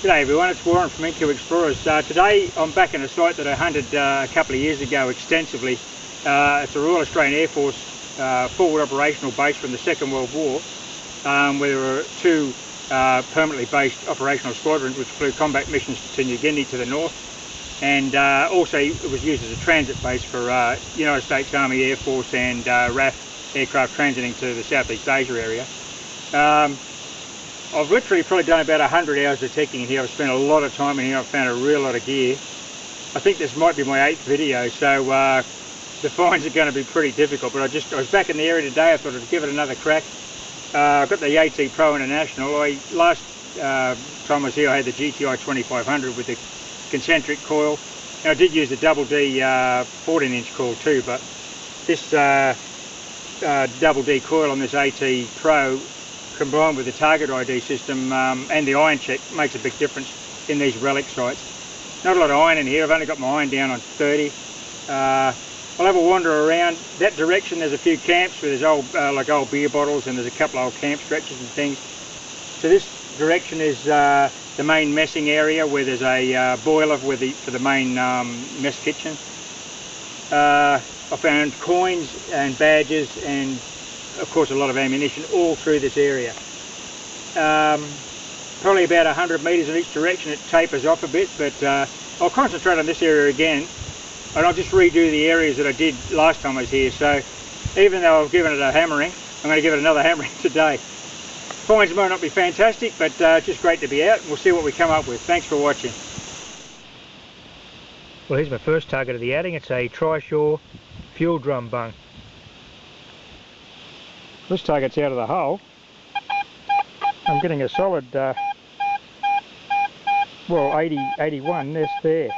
G'day everyone, it's Warren from InQ Explorers. Today I'm back in a site that I hunted a couple of years ago extensively. It's a Royal Australian Air Force forward operational base from the Second World War, where there were two permanently based operational squadrons which flew combat missions to New Guinea to the north, and also it was used as a transit base for United States Army, Air Force and R.A.A.F aircraft transiting to the Southeast Asia area. I've literally probably done about 100 hours detecting in here. I've spent a lot of time in here. I've found a real lot of gear. I think this might be my 8th video, so the finds are going to be pretty difficult, but I was back in the area today. I thought I'd give it another crack. I've got the AT Pro International. Last time I was here I had the GTI 2500 with the concentric coil. Now, I did use the Double D 14-inch coil too, but this Double D coil on this AT Pro combined with the target ID system and the iron check makes a big difference in these relic sites. Not a lot of iron in here. I've only got my iron down on 30. I'll have a wander around. That direction there's a few camps where there's like old beer bottles, and there's a couple of old camp stretchers and things. So this direction is the main messing area where there's a boiler for the main mess kitchen. I found coins and badges and of course a lot of ammunition all through this area. Probably about 100 metres in each direction. It tapers off a bit, but I'll concentrate on this area again, and I'll just redo the areas that I did last time I was here. So even though I've given it a hammering, I'm going to give it another hammering today. Finds might not be fantastic, but just great to be out, and we'll see what we come up with. Thanks for watching. Well, here's my first target of the outing. It's a Trishaw fuel drum bung. This target's out of the hole. I'm getting a solid, well, 81 nest there.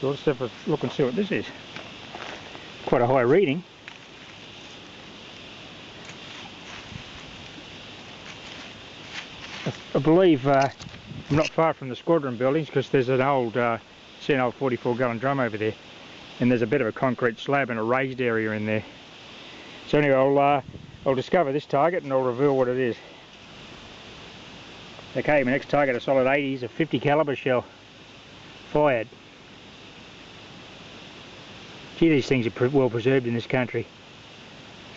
So let's have a look and see what this is. Quite a high reading. I believe I'm not far from the squadron buildings, because there's an old, see an old 44-gallon drum over there, and there's a bit of a concrete slab and a raised area in there. So anyway, I'll discover this target and I'll reveal what it is. Okay, my next target, a solid 80s, a 50 caliber shell, fired. Gee, these things are well preserved in this country.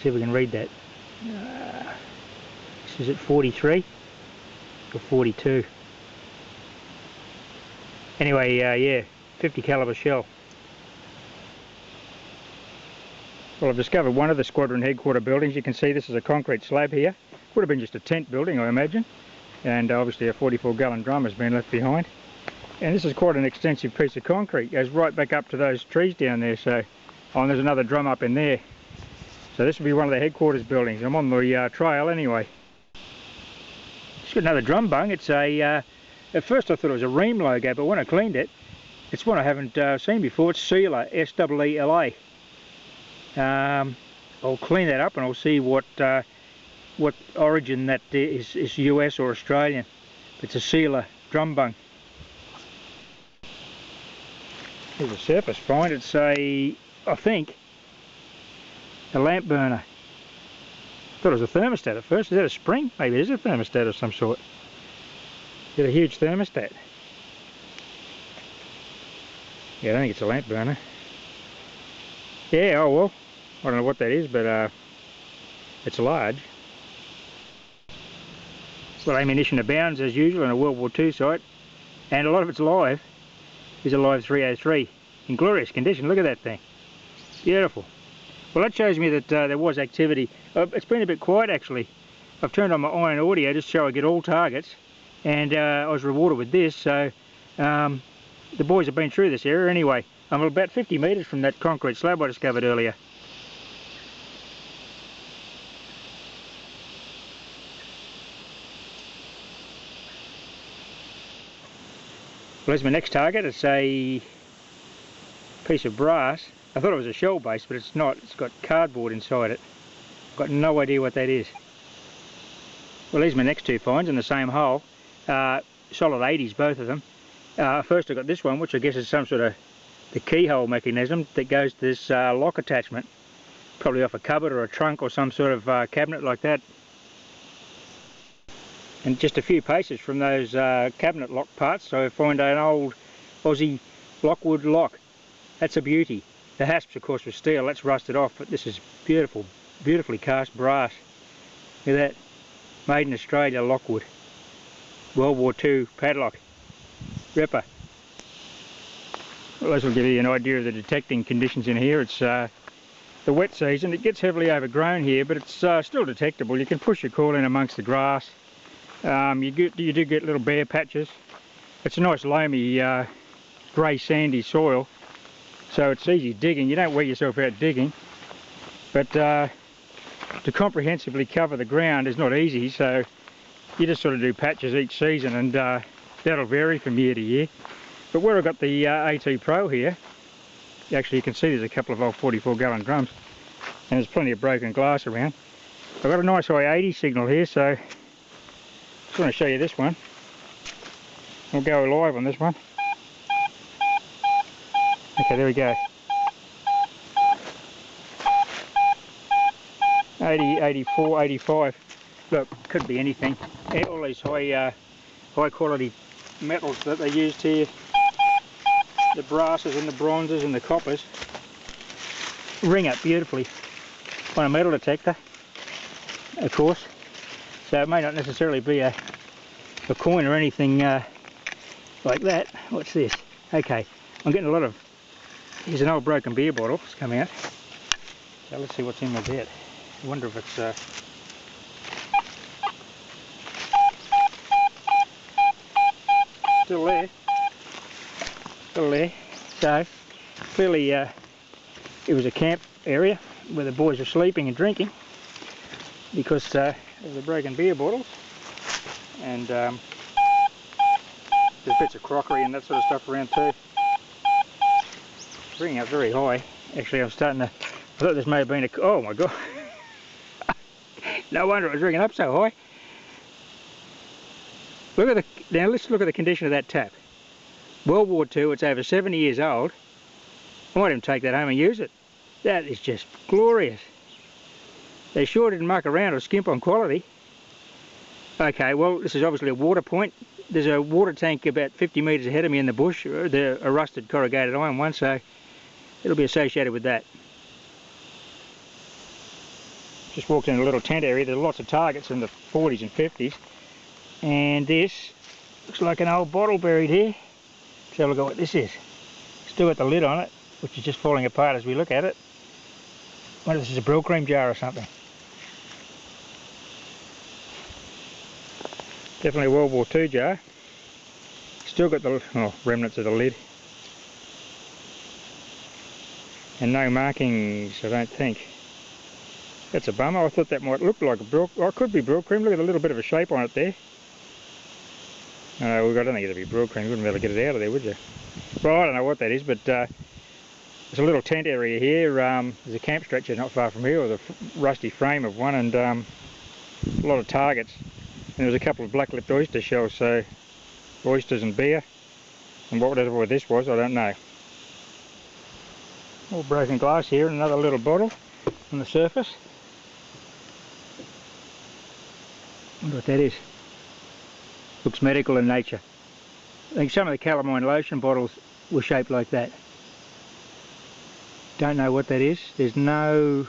See if we can read that. Is it 43 or 42? Anyway, yeah, 50 caliber shell. Well, I've discovered one of the squadron headquarter buildings. You can see this is a concrete slab here. Would have been just a tent building, I imagine. And obviously a 44-gallon drum has been left behind. And this is quite an extensive piece of concrete. It goes right back up to those trees down there. So, oh, and there's another drum up in there. So this will be one of the headquarters buildings. I'm on the trail anyway. Just got another drum bung. It's a, at first I thought it was a Ream logo, but when I cleaned it, it's one I haven't seen before. It's Seela, S-E-E-L-A. I'll clean that up and I'll see what origin that is US or Australian. It's a Seela drum bung. Here's a surface find. It's I think, a lamp burner. I thought it was a thermostat at first. Is that a spring? Maybe it is a thermostat of some sort. Got a huge thermostat. Yeah, I don't think it's a lamp burner. Yeah, oh well. I don't know what that is, but it's large. Well, ammunition abounds as usual in a World War II site, and a lot of it's live. Here's a live 303 in glorious condition. Look at that thing. Beautiful. Well, that shows me that there was activity. It's been a bit quiet actually. I've turned on my iron audio just so I get all targets, and I was rewarded with this. So the boys have been through this area anyway. I'm about 50 metres from that concrete slab I discovered earlier. Well, there's my next target. It's a piece of brass. I thought it was a shell base, but it's not. It's got cardboard inside it. I've got no idea what that is. Well, here's my next two finds in the same hole. Solid 80s, both of them. First I got this one, which I guess is some sort of the keyhole mechanism that goes to this lock attachment. Probably off a cupboard or a trunk or some sort of cabinet like that. And just a few paces from those cabinet lock parts, so I find an old Aussie lockwood lock. That's a beauty. The hasps, of course, were steel. That's rusted off, but this is beautiful, beautifully cast brass. Look at that. Made in Australia, Lockwood. World War II padlock. Ripper. Well, this will give you an idea of the detecting conditions in here. It's the wet season. It gets heavily overgrown here, but it's still detectable. You can push your coil in amongst the grass. You do get little bare patches. It's a nice loamy, grey sandy soil, so it's easy digging. You don't wear yourself out digging, but to comprehensively cover the ground is not easy, so you just sort of do patches each season, and that'll vary from year to year. But where I've got the A2 Pro here, actually you can see there's a couple of old 44-gallon drums, and there's plenty of broken glass around. I've got a nice high 80 signal here, so I just want to show you this one. We'll go live on this one. Okay, there we go. 80, 84, 85. Look, could be anything. All these high quality metals that they used here, the brasses and the bronzes and the coppers, ring up beautifully on a metal detector, of course. So it may not necessarily be a coin or anything like that. What's this? Okay, I'm getting a lot of... Here's an old broken beer bottle. It's come out. So let's see what's in with that. I wonder if it's... still there. Still there. So, clearly it was a camp area where the boys were sleeping and drinking, because of the broken beer bottles. And there's bits of crockery and that sort of stuff around too. It's ringing up very high. Actually, I'm starting to... I thought this may have been a... Oh my god! No wonder it was ringing up so high. Look at the... Now let's look at the condition of that tap. World War II, it's over 70 years old. I might even take that home and use it. That is just glorious. They sure didn't muck around or skimp on quality. Okay, well, this is obviously a water point. There's a water tank about 50 metres ahead of me in the bush. They're a rusted corrugated iron one, so it'll be associated with that. Just walked in a little tent area. There's lots of targets in the 40s and 50s. And this looks like an old bottle buried here. Let's have a look at what this is. Still got the lid on it, which is just falling apart as we look at it. I wonder if this is a Brill cream jar or something. Definitely a World War II jar. Still got the remnants of the lid. And no markings, I don't think. That's a bummer. I thought that might look like a Brill... Oh, it could be Brill cream. Look at the little bit of a shape on it there. I don't think it'd be Brill cream. You wouldn't be able to get it out of there, would you? Well, I don't know what that is, but there's a little tent area here. There's a camp stretcher not far from here with a rusty frame of one, and a lot of targets. And there was a couple of black-lipped oyster shells, so oysters and beer. And whatever this was, I don't know. All broken glass here, and another little bottle on the surface. Wonder what that is. Looks medical in nature. I think some of the calamine lotion bottles were shaped like that. Don't know what that is. There's no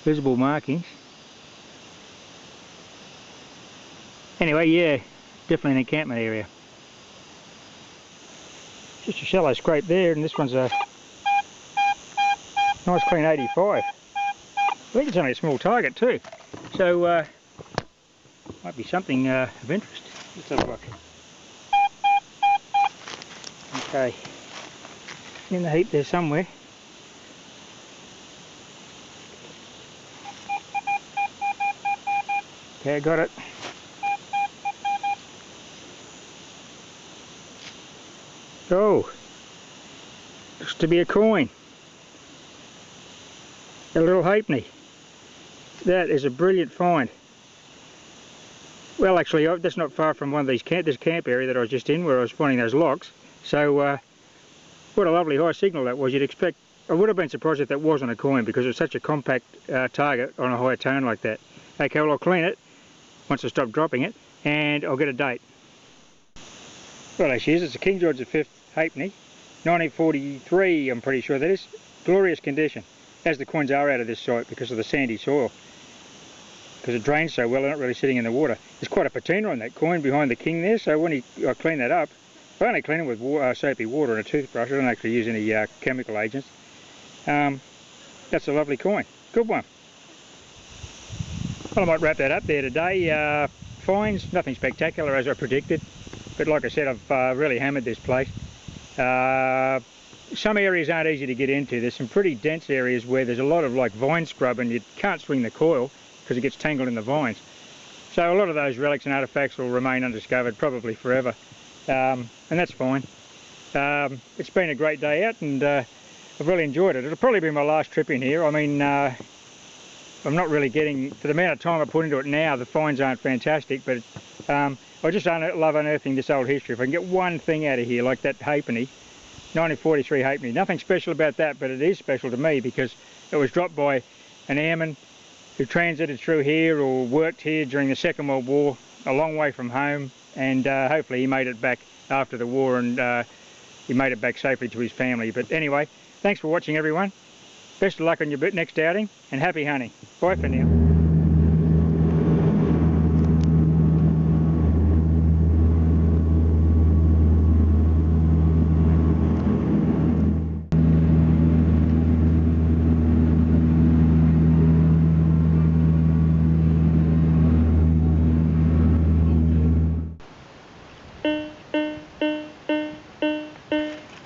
visible markings. Anyway, yeah, definitely an encampment area. Just a shallow scrape there, and this one's a nice clean 85. I think it's only a small target too. So, might be something of interest. Let's have a look. Okay, in the heap there somewhere. Okay, I got it. Oh, looks to be a coin. A little halfpenny. That is a brilliant find. Well, actually, that's not far from one of these this camp area that I was just in, where I was finding those locks. So, what a lovely high signal that was. You'd expect... I would have been surprised if that wasn't a coin, because it's such a compact target on a high tone like that. Okay, well, I'll clean it once I stop dropping it, and I'll get a date. Well, there she is. It's a King George V halfpenny, 1943, I'm pretty sure that is. Glorious condition, as the coins are out of this site because of the sandy soil. Because it drains so well, they're not really sitting in the water. There's quite a patina on that coin behind the king there, so when I clean that up, I only clean it with soapy water and a toothbrush. I don't actually use any chemical agents. That's a lovely coin. Good one. Well, I might wrap that up there today. Finds, nothing spectacular as I predicted, but like I said, I've really hammered this place. Some areas aren't easy to get into. There's some pretty dense areas where there's a lot of like vine scrub and you can't swing the coil because it gets tangled in the vines. So a lot of those relics and artefacts will remain undiscovered probably forever, and that's fine. It's been a great day out, and I've really enjoyed it. It'll probably be my last trip in here. I mean, I'm not really getting, for the amount of time I put into it now, the finds aren't fantastic, but I just love unearthing this old history. If I can get one thing out of here, like that halfpenny, 1943 halfpenny, nothing special about that, but it is special to me because it was dropped by an airman who transited through here or worked here during the Second World War, a long way from home, and hopefully he made it back after the war, and he made it back safely to his family. But anyway, thanks for watching, everyone. Best of luck on your next outing, and happy hunting. Bye for now.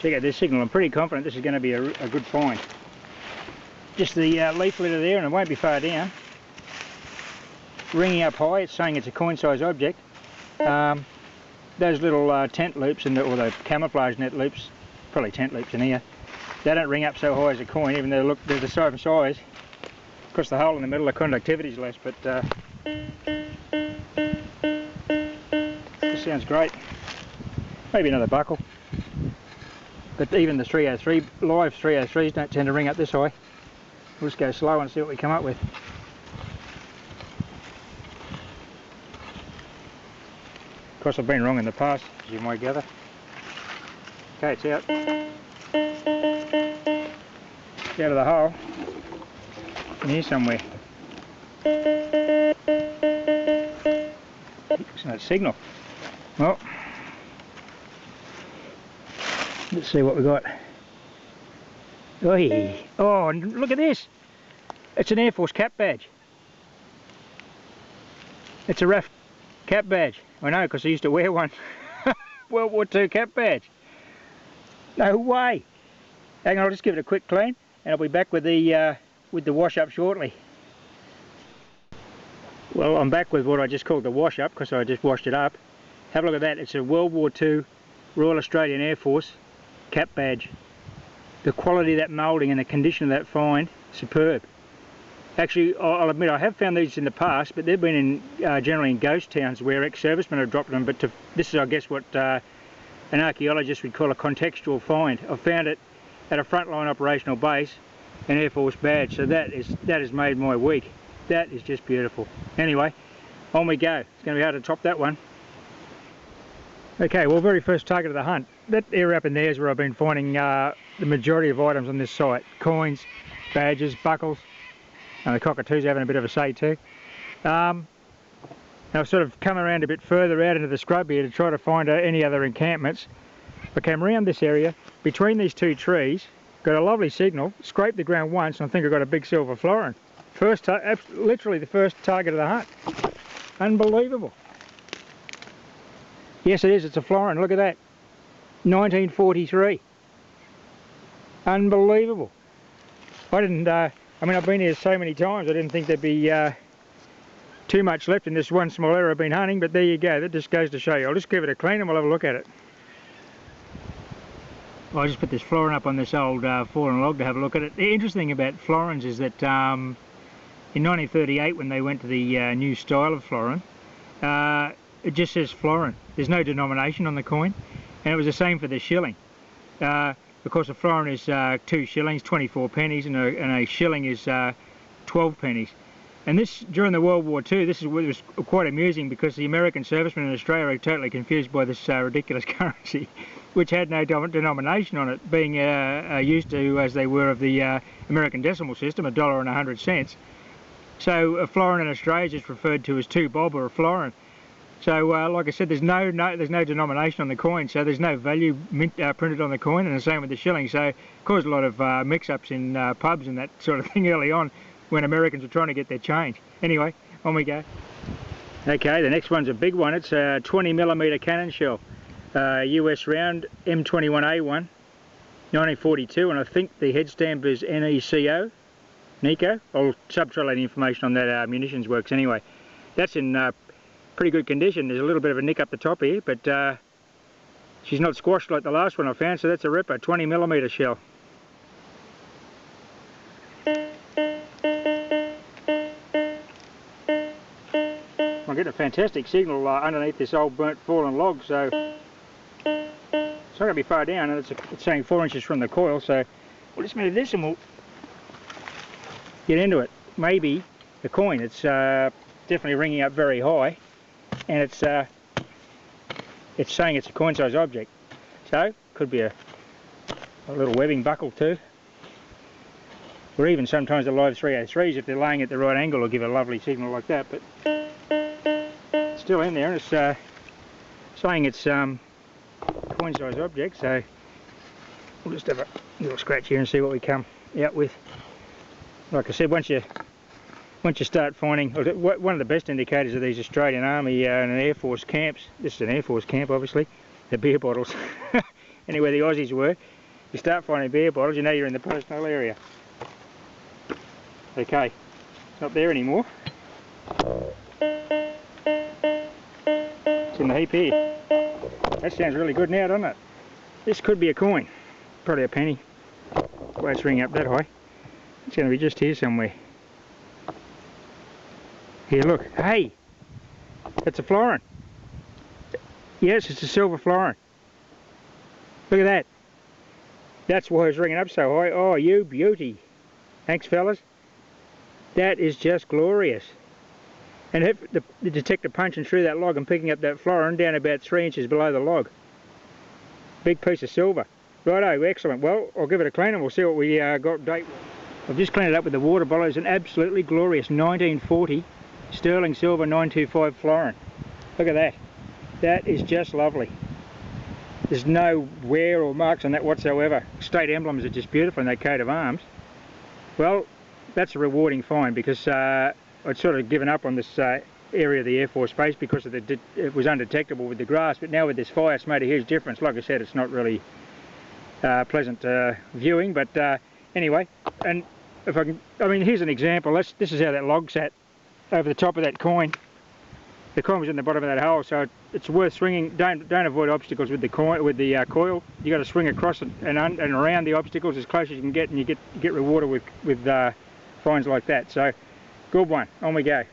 Check out this signal. I'm pretty confident this is going to be a good find. Just the leaf litter there, and it won't be far down. Ringing up high, it's saying it's a coin-size object. Those little tent loops, or the camouflage net loops, probably tent loops in here, they don't ring up so high as a coin, even though look, they're the same size. Of course, the hole in the middle, the conductivity is less, but this sounds great. Maybe another buckle. But even the 303, live 303s don't tend to ring up this high. We'll just go slow and see what we come up with. Of course, I've been wrong in the past, as you might gather. Okay, it's out. It's out of the hole. In here somewhere. It's no signal. Well, let's see what we got. Oi. Oh, and look at this. It's an Air Force cap badge. It's a R.A.A.F cap badge. I know, because I used to wear one. World War II cap badge. No way. Hang on, I'll just give it a quick clean, and I'll be back with the wash up shortly. Well, I'm back with what I just called the wash up, because I just washed it up. Have a look at that. It's a World War II Royal Australian Air Force cap badge. The quality of that moulding and the condition of that find, superb. Actually, I'll admit I have found these in the past, but they've been in generally in ghost towns where ex-servicemen have dropped them. But this is, I guess, what an archaeologist would call a contextual find. I found it at a frontline operational base, an Air Force badge. So that has made my week. That is just beautiful. Anyway, on we go. It's going to be hard to top that one. Okay, well, very first target of the hunt. That area up in there is where I've been finding the majority of items on this site. Coins, badges, buckles, and the cockatoos having a bit of a say too. Now I've sort of come around a bit further out into the scrub here to try to find any other encampments. I came around this area, between these two trees, got a lovely signal, scraped the ground once, and I think I got a big silver florin. Literally the first target of the hunt. Unbelievable. Yes, it is. It's a florin. Look at that. 1943. Unbelievable. I didn't, I mean, I've been here so many times, I didn't think there'd be too much left in this one small area I've been hunting, but there you go. That just goes to show you. I'll just give it a clean and we'll have a look at it. Well, I just put this florin up on this old fallen log to have a look at it. The interesting thing about florins is that in 1938, when they went to the new style of florin, it just says florin. There's no denomination on the coin, and it was the same for the shilling. Of course, a florin is 2 shillings, 24 pennies, and a shilling is 12 pennies. And this, during the World War II, this was quite amusing because the American servicemen in Australia are totally confused by this ridiculous currency, which had no denomination on it, being used to, as they were, of the American decimal system, $1.100. So a florin in Australia is just referred to as 2 bob or a florin. So like I said, there's no denomination on the coin, so there's no value printed on the coin, and the same with the shilling. So it caused a lot of mix-ups in pubs and that sort of thing early on, when Americans were trying to get their change. Anyway, on we go. Okay, the next one's a big one. It's a 20mm cannon shell, US round, M21A1, 1942, and I think the head stamp is NECO, Nico. I'll subtitulate information on that munitions works anyway. That's in pretty good condition. There's a little bit of a nick up the top here, but she's not squashed like the last one I found, so that's a ripper, 20mm shell. I get a fantastic signal underneath this old burnt fallen log, so it's not going to be far down, and it's saying 4 inches from the coil, so we'll just move this and we'll get into it. Maybe the coin, it's definitely ringing up very high, and it's saying it's a coin size object, so could be a little webbing buckle too, or even sometimes the live 303s, if they're laying at the right angle, will give a lovely signal like that. But it's still in there, and it's saying it's coin size object, so we'll just have a little scratch here and see what we come out with. Like I said, once you start finding, one of the best indicators of these Australian Army and Air Force camps, this is an Air Force camp obviously, the beer bottles, anywhere the Aussies were, you start finding beer bottles, you know you're in the personnel area. Okay, not there anymore. It's in the heap here. That sounds really good now, doesn't it? This could be a coin, probably a penny. The way it's ringing up that high. It's going to be just here somewhere. Here, look. Hey! That's a florin. Yes, it's a silver florin. Look at that. That's why it's ringing up so high. Oh, you beauty. Thanks, fellas. That is just glorious. And if the detector punching through that log and picking up that florin down about 3 inches below the log. Big piece of silver. Righto, excellent. Well, I'll give it a clean and we'll see what we got date with. I've just cleaned it up with the water bottle. It's an absolutely glorious 1940 sterling silver 925 florin. Look at that. That is just lovely. There's no wear or marks on that whatsoever. State emblems are just beautiful in that coat of arms. Well, that's a rewarding find, because I'd sort of given up on this area of the Air Force base because of it was undetectable with the grass, but now with this fire it's made a huge difference. Like I said, it's not really pleasant viewing, but anyway, and if I mean, here's an example. This is how that log sat over the top of that coin. The coin was in the bottom of that hole, so it's worth swinging. Don't avoid obstacles with the coin, with the coil. You got to swing across it and around the obstacles as close as you can get, and you get rewarded with finds like that. So, good one. On we go.